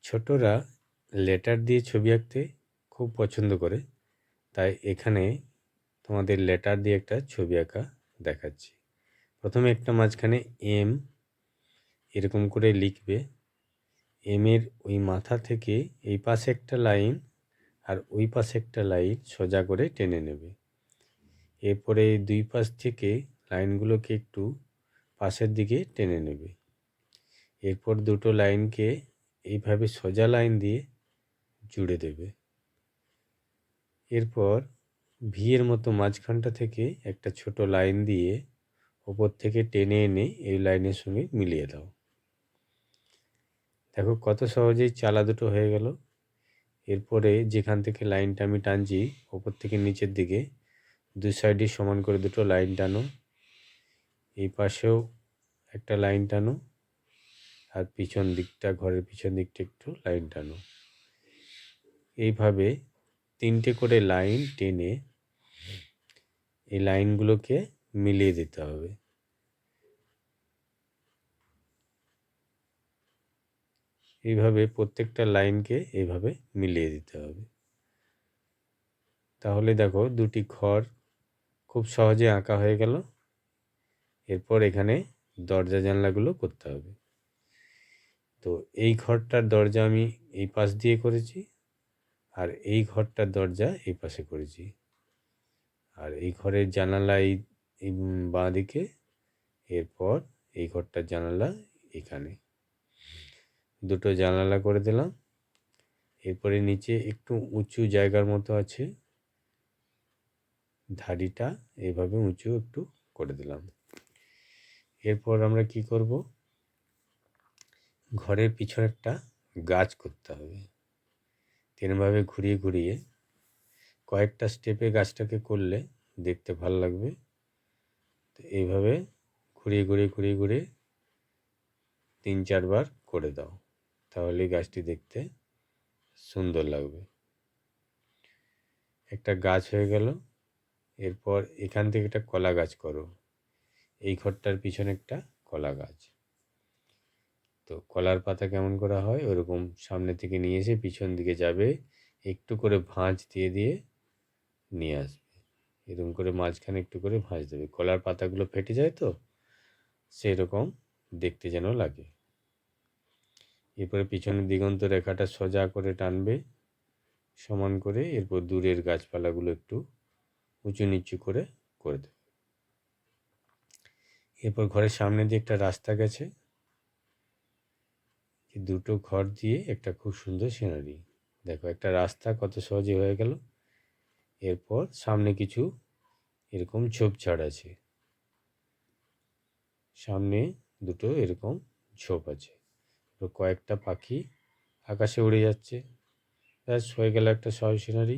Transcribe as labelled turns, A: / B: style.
A: ছোটরা লেটার দিয়ে ছবি আঁকতে খুব পছন্দ করে, তাই এখানে তোমাদের লেটার দিয়ে একটা ছবি আঁকা দেখাচ্ছি। প্রথমে একটা মাঝখানে এম এরকম করে লিখবে। এমের ওই মাথা থেকে এই পাশে একটা লাইন আর ওই পাশে একটা লাইন সোজা করে টেনে নেবে। এরপরে দুই পাশ থেকে লাইনগুলোকে একটু পাশের দিকে টেনে নেবে। এরপর দুটো লাইনকে এইভাবে সোজা লাইন দিয়ে জুড়ে দেবে। এরপর ভি এর মতো মাঝখানটা থেকে একটা ছোট লাইন দিয়ে ওপর থেকে টেনে এনে এই লাইনের সঙ্গে মিলিয়ে দাও। দেখো কত সহজেই চালা দুটো হয়ে গেল। এরপরে যেখান থেকে লাইনটা আমি টানছি ওপর থেকে নিচের দিকে দুই সাইডে সমান করে দুটো লাইন টানো। এই পাশেও একটা লাইন টানো আর পিছন দিকটা, ঘরের পিছন দিকটা একটু লাইন টানো। এইভাবে 3টে করে লাইন টেনে এই লাইনগুলোকে মিলিয়ে দিতে হবে। এইভাবে প্রত্যেকটা লাইনকে এইভাবে মিলিয়ে দিতে হবে। তাহলে দেখো দুটি ঘর খুব সহজে আঁকা হয়ে গেল। এরপর এখানে দরজা জানলাগুলো করতে হবে। তো এই ঘরটার দরজা আমি এই পাশ দিয়ে করেছি, আর এই ঘরটার দরজা এই পাশে করেছি, আর এই ঘরের জানালা এই বাঁ দিকে, এরপর এই ঘরটার জানালা এখানে দুটো জানালা করে দিলাম। এরপরে নিচে একটু উঁচু জায়গার মতো আছে, ধাড়িটা এইভাবে উঁচু একটু করে দিলাম। এরপর আমরা কি করব, ঘরের পিছনে একটা গাছ করতে হবে। তেমনভাবে ঘুরিয়ে ঘুরিয়ে কয়েকটা স্টেপে গাছটাকে করলে দেখতে ভালো লাগবে। তো এইভাবে ঘুরিয়ে ঘুরিয়ে ঘুরিয়ে ঘুরিয়ে 3-4 বার করে দাও, তাহলে গাছটি দেখতে সুন্দর লাগবে। একটা গাছ হয়ে গেল। এরপর এখান থেকে একটা কলা গাছ করো। এই ঘরটার পিছনে একটা কলা গাছ। তো কলার পাতা কেমন করা হয় ওরকম সামনে থেকে নিয়ে এসে পিছন দিকে যাবে, একটু করে ভাঁজ দিয়ে দিয়ে নিয়ে আসবে। এরকম করে মাঝখানে একটু করে ভাঁজ দেবে, কলার পাতাগুলো ফেটে যায় তো সেই রকম দেখতে যেন লাগে। এরপরে পিছনের দিগন্ত রেখাটা সোজা করে টানবে সমান করে। এরপর দূরের গাছপালাগুলো একটু উঁচু নিচু করে করে দেবে। এরপর ঘরের সামনে দিয়ে একটা রাস্তা গেছে, দুটো ঘর দিয়ে একটা খুব সুন্দর সিনারি। দেখো একটা রাস্তা কত সহজে হয়ে গেল। এরপর সামনে কিছু এরকম ঝোপঝাড় আছে, সামনে দুটো এরকম ঝোপ আছে, কয়েকটা পাখি আকাশে উড়ে যাচ্ছে। ব্যাস হয়ে গেল একটা সহজ সিনারি।